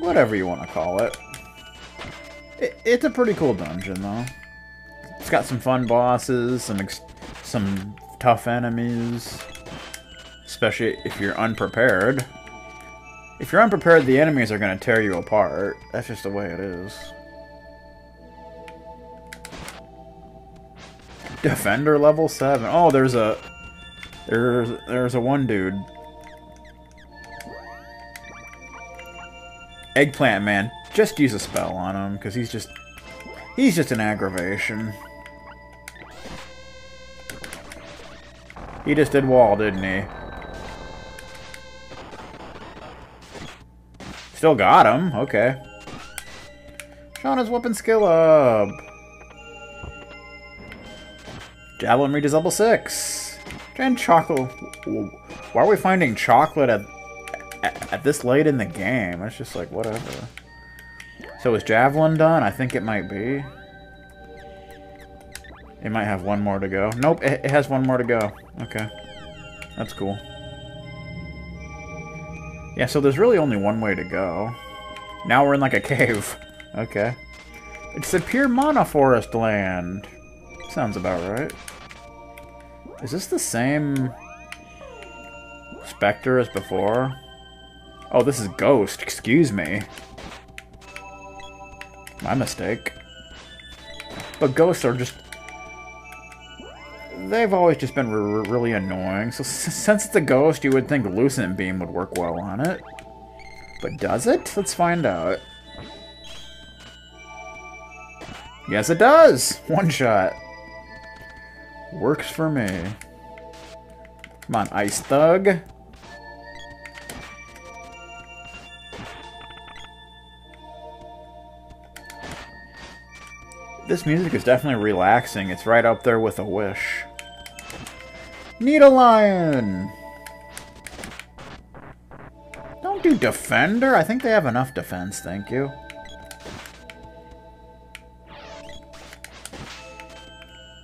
Whatever you want to call it. It's a pretty cool dungeon, though. It's got some fun bosses, some tough enemies. Especially if you're unprepared. If you're unprepared, the enemies are going to tear you apart. That's just the way it is. Defender level 7. Oh, there's a one dude. Eggplant Man. Just use a spell on him, because he's just an aggravation. He just did wall, didn't he? Still got him. Okay. Shauna's weapon skill up. Javelin reach is level 6. And chocolate. Why are we finding chocolate at this late in the game? It's just like, whatever. So is Javelin done? I think it might be. It might have one more to go. Nope, it has one more to go. Okay. That's cool. Yeah, so there's really only one way to go. Now we're in like a cave. Okay. It's a pure mana forest land. Sounds about right. Is this the same Spectre as before? Oh, this is Ghost. Excuse me. My mistake. But ghosts are just... They've always just been really annoying. So since it's a ghost, you would think Lucent Beam would work well on it. But does it? Let's find out. Yes, it does! One shot. Works for me. Come on, Ice Thug. This music is definitely relaxing. It's right up there with a Wish. Needle Lion! Don't do Defender. I think they have enough defense, thank you.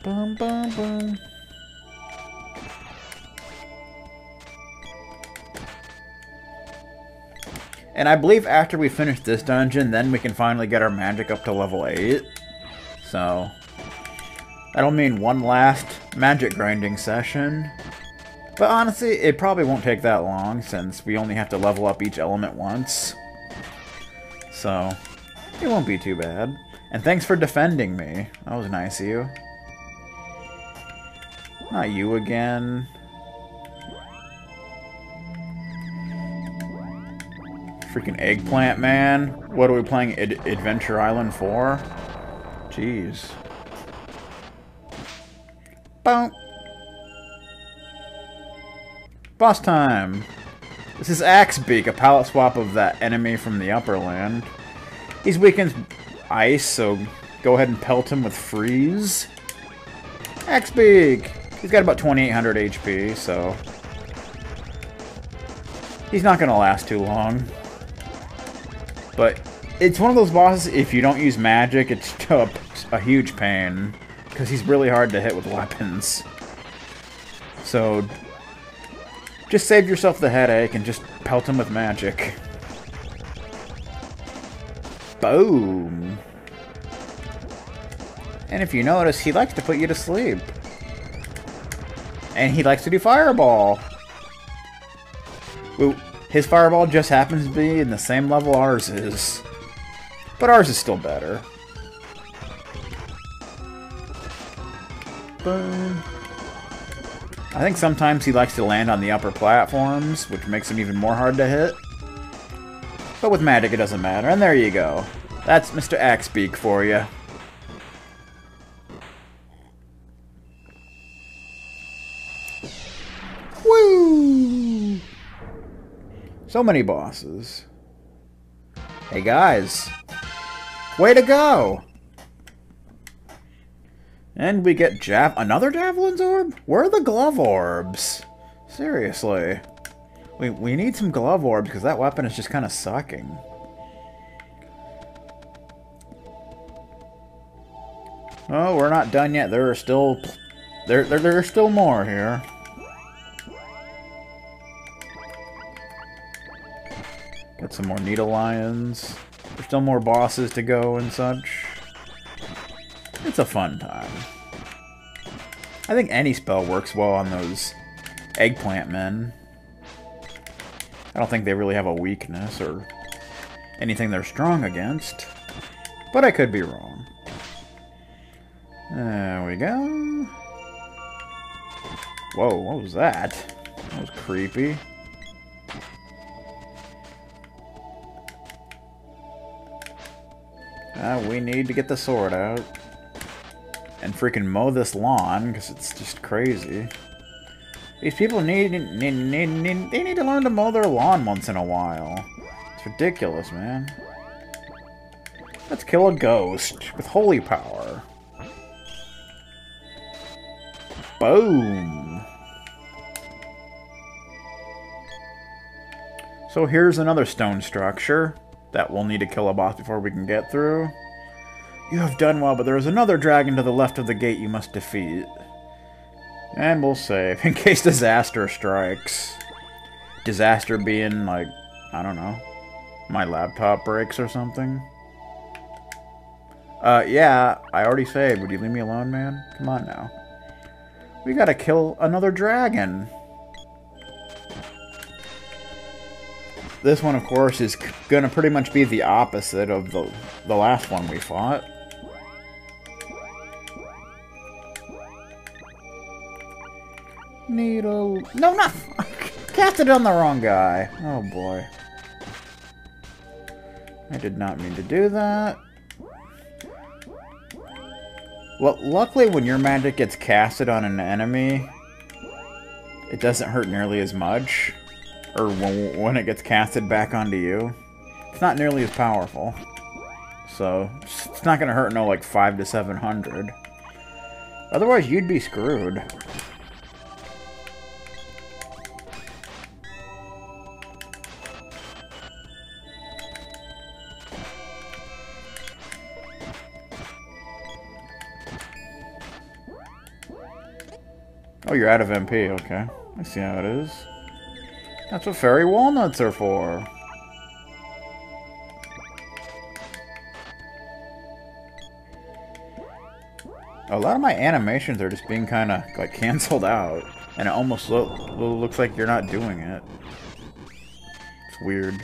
Bum, bum, bum. And I believe after we finish this dungeon, then we can finally get our magic up to level 8. So, that'll mean one last magic grinding session. But honestly, it probably won't take that long, since we only have to level up each element once. So, it won't be too bad. And thanks for defending me. That was nice of you. Not you again. Freaking Eggplant Man. What are we playing Adventure Island for? Jeez. Boom. Boss time. This is Axebeak, a palette swap of that enemy from the upper land. He's weakened ice, so go ahead and pelt him with freeze. Axebeak! He's got about 2,800 HP, so he's not gonna last too long. But it's one of those bosses, if you don't use magic, it's a huge pain. Because he's really hard to hit with weapons. So, just save yourself the headache and just pelt him with magic. Boom! And if you notice, he likes to put you to sleep. And he likes to do Fireball. Well, his Fireball just happens to be in the same level ours is. But ours is still better. Boom. I think sometimes he likes to land on the upper platforms, which makes him even more hard to hit. But with magic, it doesn't matter. And there you go. That's Mr. Axebeak for you. Woo! So many bosses. Hey guys. Way to go! And we get another Javelin's Orb? Where are the Glove Orbs? Seriously. We need some Glove Orbs because that weapon is just kind of sucking. Oh, we're not done yet. There are still... There's still more here. Get some more needle lions. There's still more bosses to go and such. It's a fun time. I think any spell works well on those eggplant men. I don't think they really have a weakness or anything they're strong against. But I could be wrong. There we go. Whoa, what was that? That was creepy. We need to get the sword out. And freaking mow this lawn, because it's just crazy. These people they need to learn to mow their lawn once in a while. It's ridiculous, man. Let's kill a ghost with holy power. Boom! So here's another stone structure that we'll need to kill a boss before we can get through. You have done well, but there is another dragon to the left of the gate you must defeat. And we'll save, in case disaster strikes. Disaster being, like, I don't know, my laptop breaks or something. Yeah, I already saved. Would you leave me alone, man? Come on now. We gotta kill another dragon. This one, of course, is gonna pretty much be the opposite of the last one we fought. Needle... No, not... Cast it on the wrong guy. Oh, boy. I did not mean to do that. Well, luckily when your magic gets casted on an enemy, it doesn't hurt nearly as much. Or when it gets casted back onto you. It's not nearly as powerful. So, it's not going to hurt no like 500 to 700. Otherwise, you'd be screwed. Oh, you're out of MP, okay. I see how it is. That's what fairy walnuts are for. A lot of my animations are just being kind of, like, cancelled out. And it almost looks like you're not doing it. It's weird.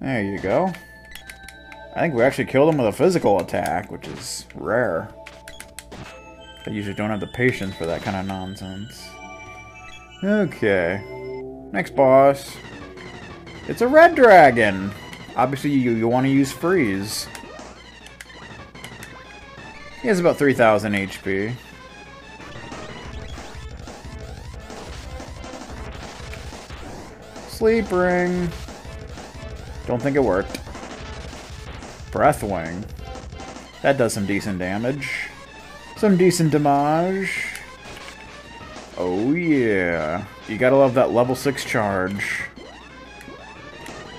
There you go. I think we actually killed him with a physical attack, which is rare. I usually don't have the patience for that kind of nonsense. Okay. Next boss. It's a red dragon! Obviously, you want to use freeze. He has about 3,000 HP. Sleep ring. Don't think it worked. Breath wing. That does some decent damage. Some decent damage. Oh yeah. You gotta love that level 6 charge.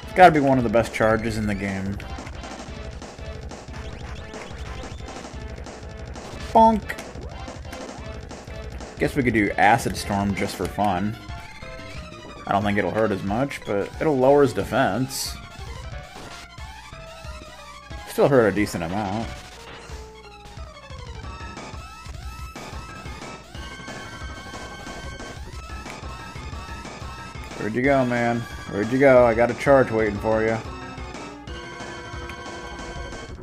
It's gotta be one of the best charges in the game. Bonk. Guess we could do Acid Storm just for fun. I don't think it'll hurt as much, but it'll lower his defense. Still hurt a decent amount. Where'd you go, man? Where'd you go? I got a charge waiting for you.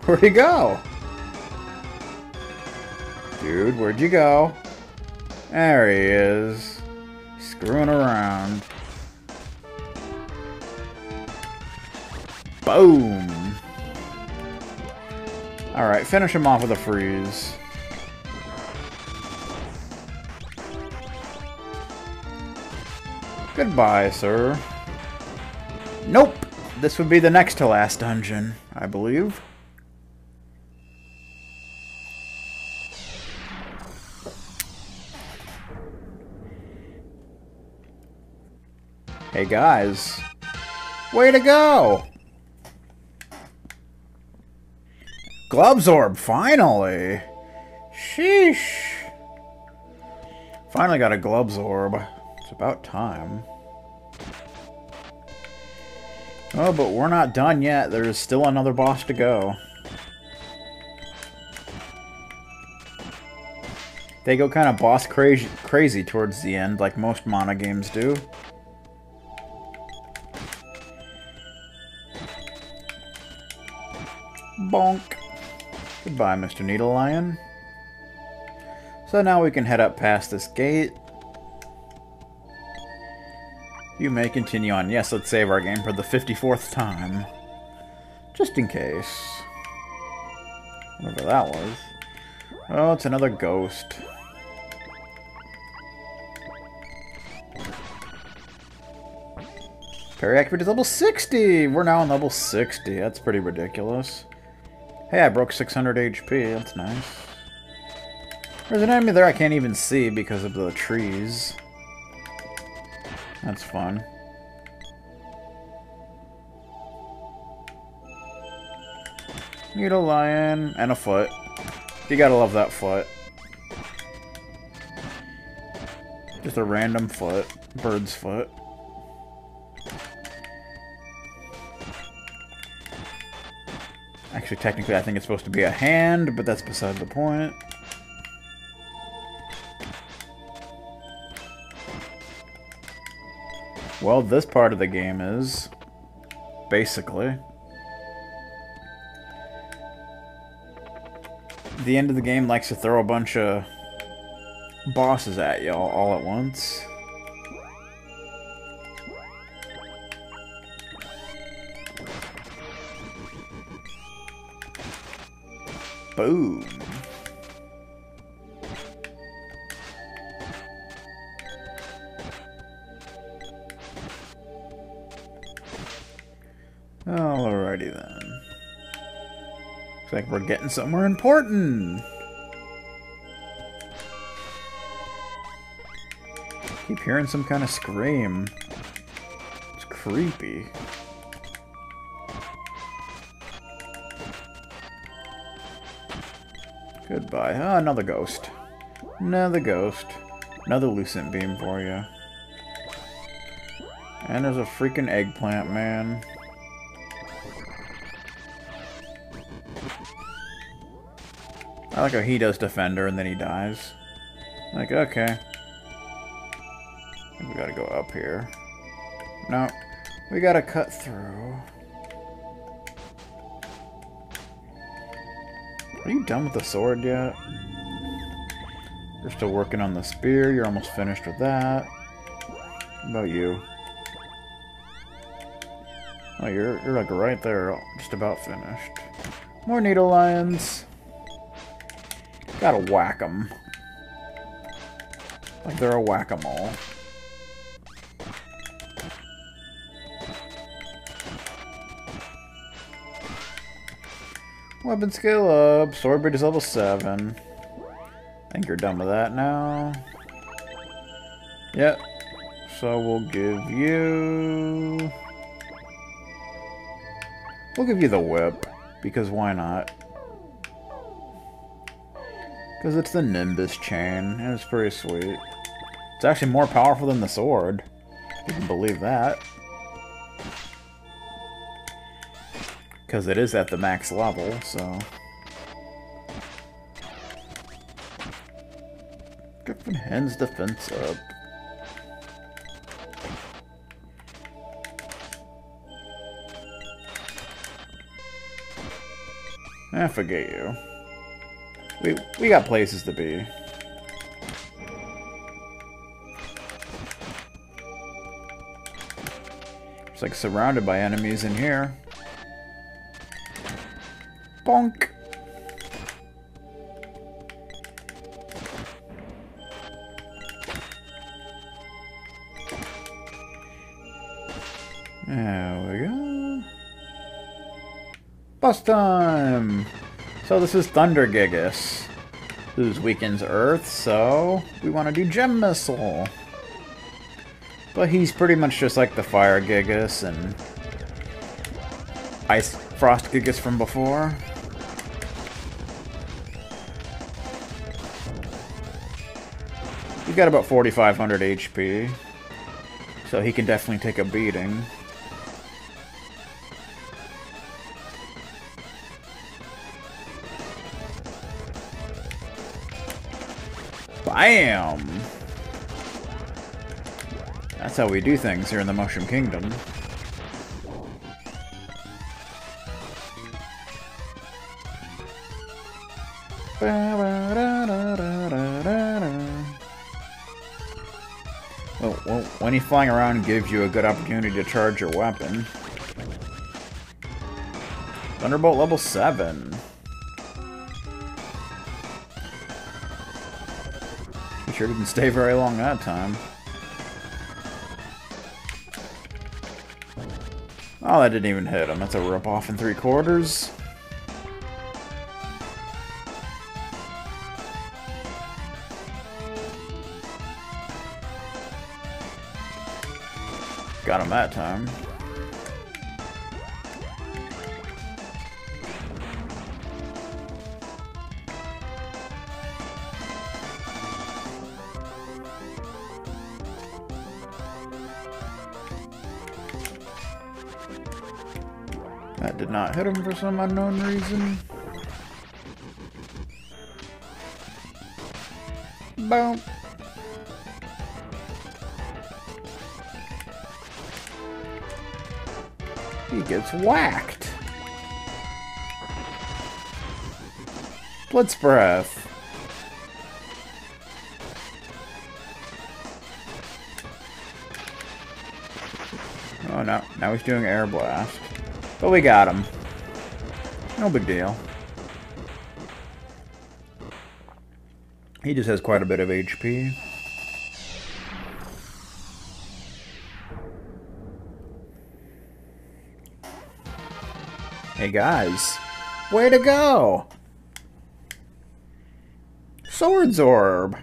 Where'd he go? Dude, where'd you go? There he is. Screwing around. Boom! Alright, finish him off with a freeze. Goodbye, sir. Nope! This would be the next to last dungeon, I believe. Hey guys. Way to go! Glubzorb, finally! Sheesh! Finally got a Glubzorb. It's about time. Oh, but we're not done yet. There's still another boss to go. They go kind of boss crazy towards the end, like most Mana games do. Bonk. Goodbye, Mr. Needle Lion. So now we can head up past this gate. You may continue on. Yes, let's save our game for the 54th time. Just in case. Whatever that was. Oh, it's another ghost. Parry accuracy is level 60! We're now on level 60. That's pretty ridiculous. Hey, I broke 600 HP. That's nice. There's an enemy there I can't even see because of the trees. That's fun. Need a lion and a foot. You gotta love that foot. Just a random foot. Bird's foot. Actually, technically, I think it's supposed to be a hand, but that's beside the point. Well, this part of the game is... basically... the end of the game likes to throw a bunch of bosses at you all at once. Boom. Alrighty then. Looks like we're getting somewhere important. Keep hearing some kind of scream. It's creepy. Goodbye. Ah, another ghost. Another ghost. Another lucent beam for you. And there's a freaking eggplant, man. I like how he does Defender and then he dies. Like, okay. I think we gotta go up here. No. We gotta cut through. Are you done with the sword yet? You're still working on the spear. You're almost finished with that. What about you? Oh, you're like right there, just about finished. More needle lions. Gotta whack them. Like they're a whack-a-mole. Weapon skill up. Sword Breed is level 7. I think you're done with that now. Yep. So we'll give you... we'll give you the whip. Because why not? Because it's the Nimbus chain. And it's pretty sweet. It's actually more powerful than the sword. If you can believe that. Because it is at the max level, so... Griffin Hen's defense up. Ah, forget you. We got places to be. It's like surrounded by enemies in here. Bonk. There we go. Boss time! So this is Thunder Gigas, whose weakens Earth, so we want to do Gem Missile. But he's pretty much just like the Fire Gigas and Ice Frost Gigas from before. He's got about 4,500 HP. So he can definitely take a beating. Bam! That's how we do things here in the Mushroom Kingdom. Well, when he's flying around, gives you a good opportunity to charge your weapon. Thunderbolt level 7. He sure didn't stay very long that time. Oh, that didn't even hit him. That's a rip-off in 3/4. Got him that time. That did not hit him for some unknown reason. Boom. He gets whacked. Blitz Breath. Oh no, now he's doing Air Blast. But we got him. No big deal. He just has quite a bit of HP. Hey guys, way to go! Swords Orb!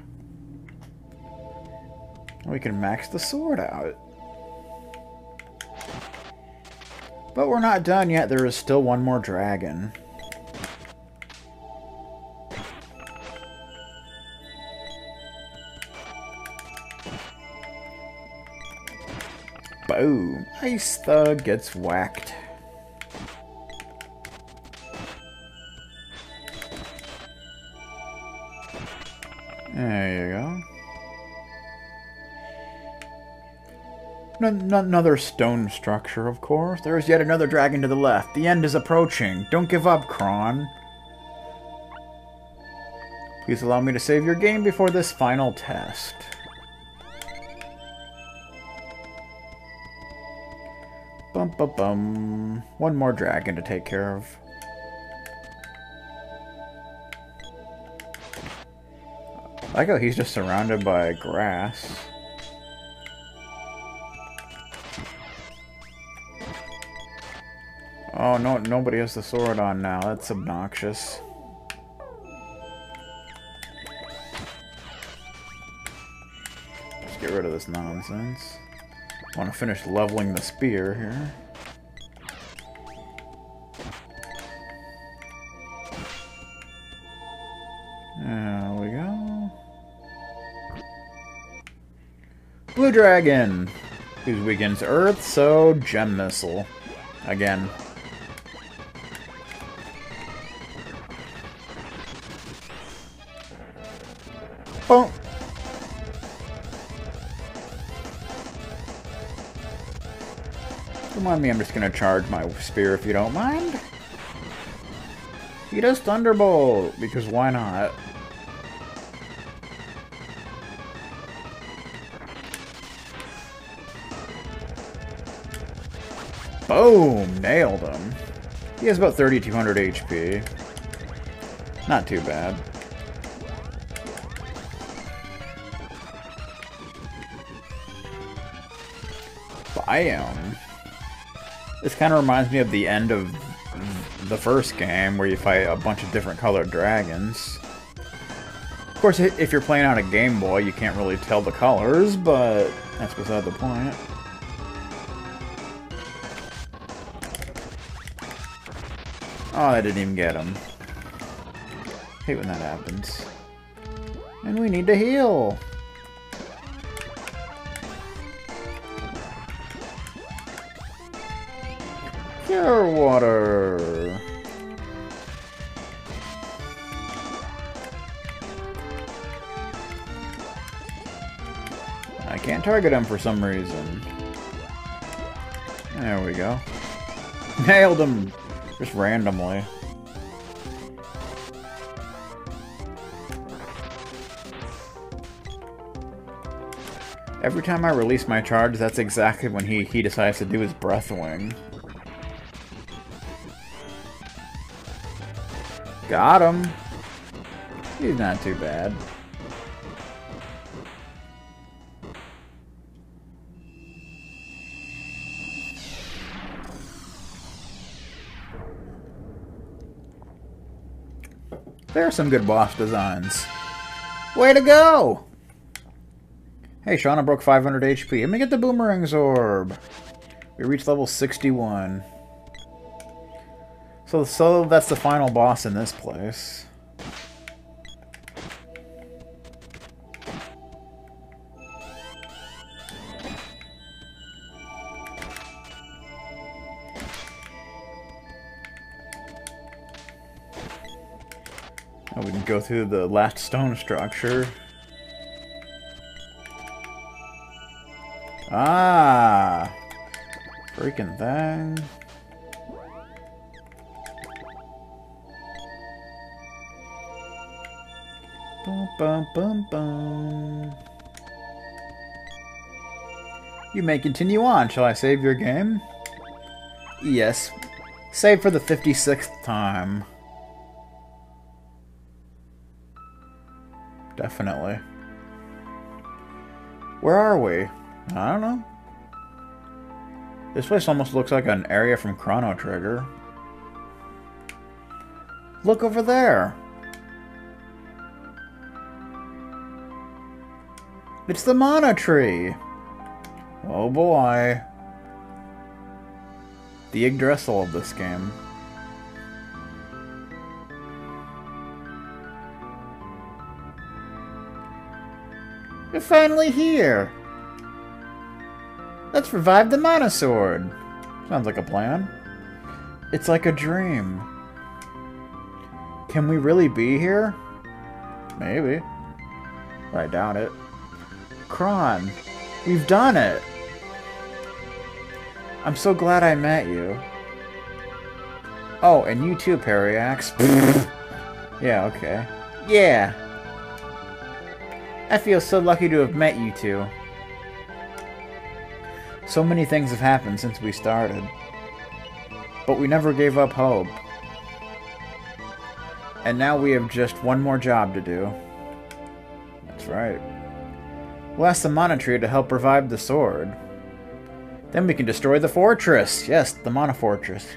We can max the sword out. But we're not done yet, there is still one more dragon. Boom! Ice Thug gets whacked. There you go. Another stone structure, of course. There is yet another dragon to the left. The end is approaching. Don't give up, Kron. Please allow me to save your game before this final test. Bum bum bum. One more dragon to take care of. I like how he's just surrounded by grass. Oh, no, nobody has the sword on now. That's obnoxious. Let's get rid of this nonsense. I want to finish leveling the spear here. There we go. Blue Dragon! Who's weakens Earth, so Gem Missile. Again. Boom! Don't mind me, I'm just gonna charge my spear if you don't mind. He does Thunderbolt, because why not? Boom! Nailed him. He has about 3,200 HP. Not too bad. Bam! This kind of reminds me of the end of the first game, where you fight a bunch of different colored dragons. Of course, if you're playing on a Game Boy, you can't really tell the colors, but that's beside the point. Oh, I didn't even get him. Hate when that happens. And we need to heal. Cure water. I can't target him for some reason. There we go. Nailed him! Just randomly. Every time I release my charge, that's exactly when he decides to do his breath wing. Got him! He's not too bad. There are some good boss designs. Way to go! Hey, Shauna broke 500 HP. Let me get the Boomerang's Orb. We reached level 61. So that's the final boss in this place. Oh, we can go through the last stone structure. Ah! Freaking thing. Boom, boom, boom, boom. You may continue on. Shall I save your game? Yes. Save for the 56th time. Definitely. Where are we? I don't know. This place almost looks like an area from Chrono Trigger. Look over there! It's the Mana Tree! Oh boy. The Yggdrasil of this game. You're finally here! Let's revive the Mana Sword! Sounds like a plan. It's like a dream. Can we really be here? Maybe. But I doubt it. Kron, we've done it! I'm so glad I met you. Oh, and you too, Periax. Yeah, okay. Yeah! I feel so lucky to have met you two. So many things have happened since we started. But we never gave up hope. And now we have just one more job to do. That's right. We'll ask the Mana Tree to help revive the sword. Then we can destroy the fortress. Yes, the Mana Fortress.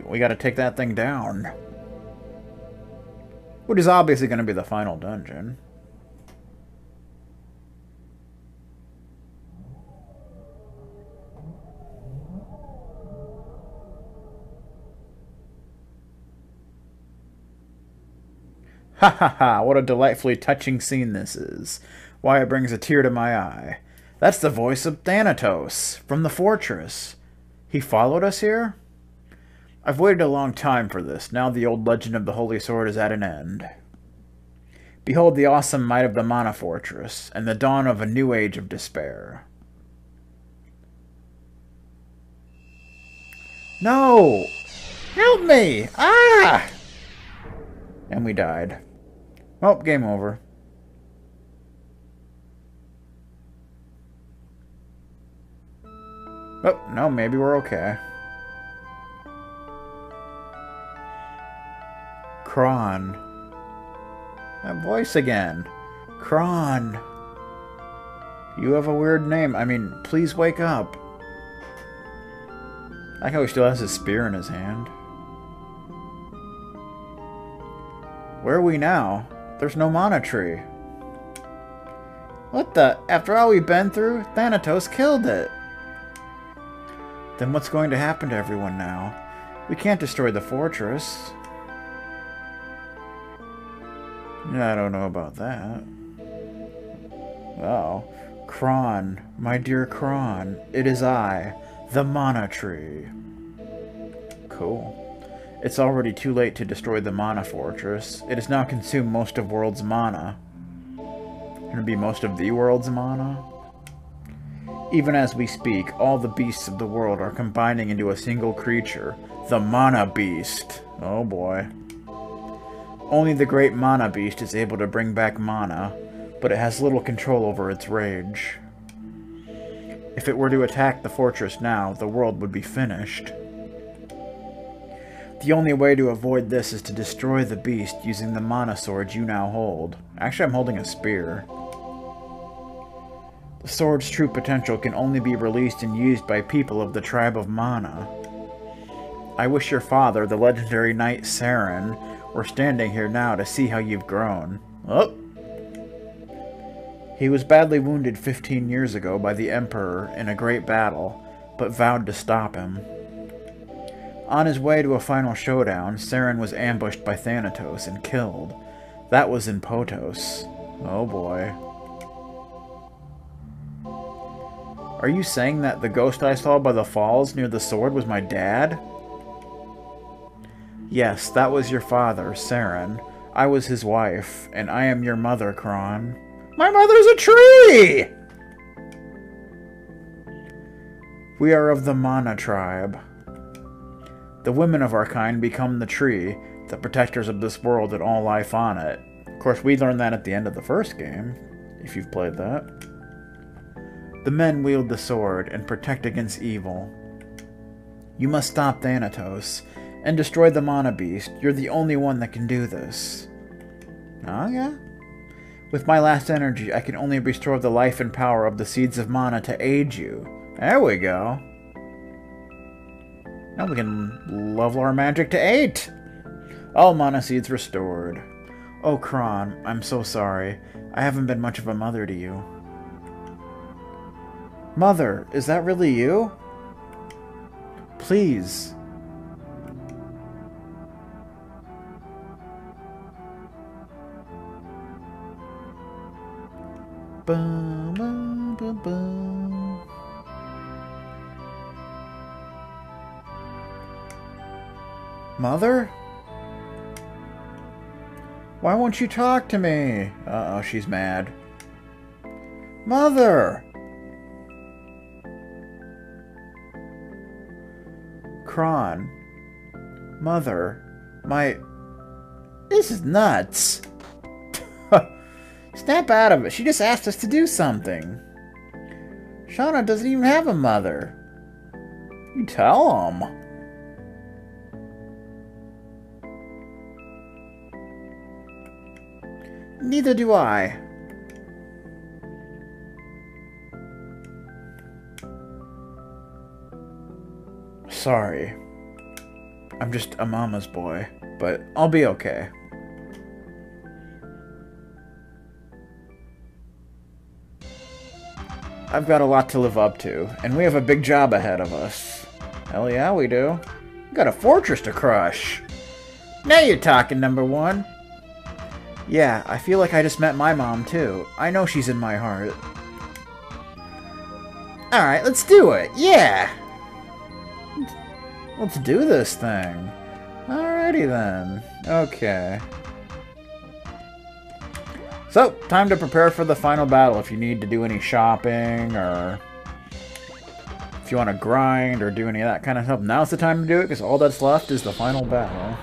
We gotta take that thing down. Which is obviously gonna be the final dungeon. Ha ha ha, what a delightfully touching scene this is. Why, it brings a tear to my eye. That's the voice of Thanatos, from the fortress. He followed us here? I've waited a long time for this. Now the old legend of the Holy Sword is at an end. Behold the awesome might of the Mana Fortress, and the dawn of a new age of despair. No! Help me! Ah! And we died. Oh, game over. Oh, no, maybe we're okay. Kron. That voice again. Kron. You have a weird name. I mean, please wake up. I like how he still has his spear in his hand. Where are we now? There's no Mana Tree. What the? After all we've been through, Thanatos killed it. Then what's going to happen to everyone now? We can't destroy the fortress. I don't know about that. Oh. Kron, my dear Kron, it is I, the Mana Tree. Cool. It's already too late to destroy the mana fortress. It has now consumed most of world's mana. Can it be most of the world's mana? Even as we speak, all the beasts of the world are combining into a single creature, the Mana Beast. Oh boy. Only the great Mana Beast is able to bring back mana, but it has little control over its rage. If it were to attack the fortress now, the world would be finished. The only way to avoid this is to destroy the beast using the mana sword you now hold. Actually, I'm holding a spear. The sword's true potential can only be released and used by people of the tribe of Mana. I wish your father, the legendary knight Saren, were standing here now to see how you've grown. Oh! He was badly wounded 15 years ago by the Emperor in a great battle, but vowed to stop him. On his way to a final showdown, Saren was ambushed by Thanatos and killed. That was in Potos. Oh boy. Are you saying that the ghost I saw by the falls near the sword was my dad? Yes, that was your father, Saren. I was his wife, and I am your mother, Kron. My mother's a tree! We are of the Mana tribe. The women of our kind become the tree, the protectors of this world and all life on it. Of course, we learned that at the end of the first game, if you've played that. The men wield the sword and protect against evil. You must stop Thanatos and destroy the Mana Beast. You're the only one that can do this. Oh, yeah? With my last energy, I can only restore the life and power of the Seeds of Mana to aid you. There we go. Now we can level our magic to 8. All Mana Seeds restored. Oh, Kron, I'm so sorry. I haven't been much of a mother to you. Mother, is that really you? Please. Bum, bum, bum, bum. Mother? Why won't you talk to me? Uh-oh, she's mad. Mother! Kron. Mother. This is nuts. Snap out of it. She just asked us to do something. Shauna doesn't even have a mother. You tell him. Neither do I. Sorry. I'm just a mama's boy, but I'll be okay. I've got a lot to live up to, and we have a big job ahead of us. Hell yeah, we do. We've got a fortress to crush. Now you're talking, number one. Yeah, I feel like I just met my mom, too. I know she's in my heart. Alright, let's do it. Yeah! Let's do this thing. Alrighty then. Okay. So, time to prepare for the final battle if you need to do any shopping, or if you want to grind or do any of that kind of stuff. Now's the time to do it, because all that's left is the final battle.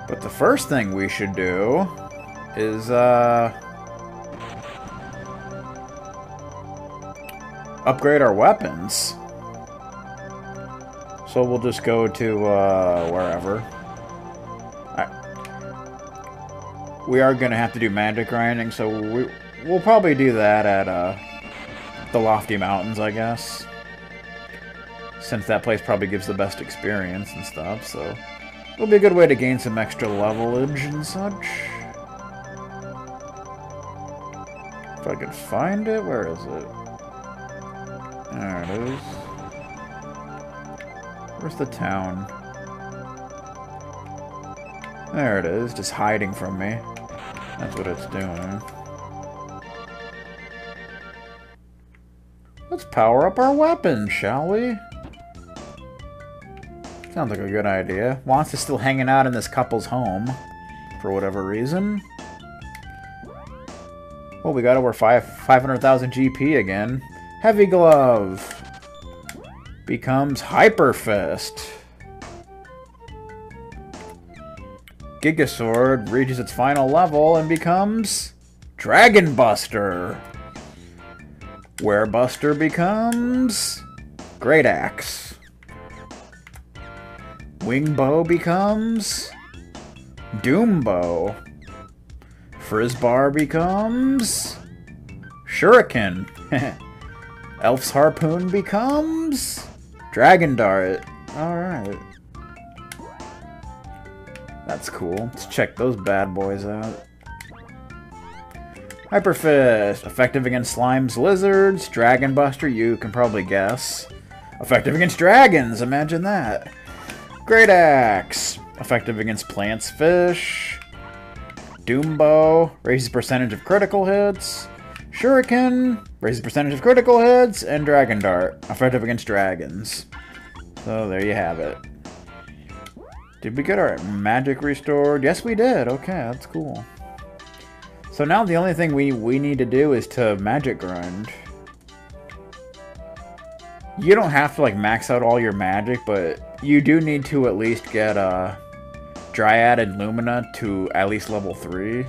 But the first thing we should do is, upgrade our weapons. So we'll just go to, wherever. We are going to have to do magic grinding, so we'll probably do that at, the Lofty Mountains, I guess. Since that place probably gives the best experience and stuff, so it'll be a good way to gain some extra levelage and such. If I could find it, where is it? There it is. Where's the town? There it is, just hiding from me. That's what it's doing. Let's power up our weapons, shall we? Sounds like a good idea. Wants is still hanging out in this couple's home, for whatever reason. Well, we got over 500,000 GP again. Heavy Glove becomes Hyper Fist. Giga Sword reaches its final level and becomes Dragon Buster. Werebuster becomes Great Axe. Wing Bow becomes Doom Bow. Frizzbar becomes Shuriken. Elf's Harpoon becomes Dragon Dart. Alright. That's cool. Let's check those bad boys out. Hyper Fist. Effective against slimes, lizards. Dragon Buster, you can probably guess. Effective against dragons, imagine that. Great Axe. Effective against plants, fish. Doom Bow. Raises percentage of critical hits. Shuriken. Raises percentage of critical hits. And Dragon Dart. Effective against dragons. So there you have it. Did we get our magic restored? Yes, we did. Okay, that's cool. So now the only thing we need to do is to magic grind. You don't have to like max out all your magic, but you do need to at least get Dryad and Lumina to at least level 3.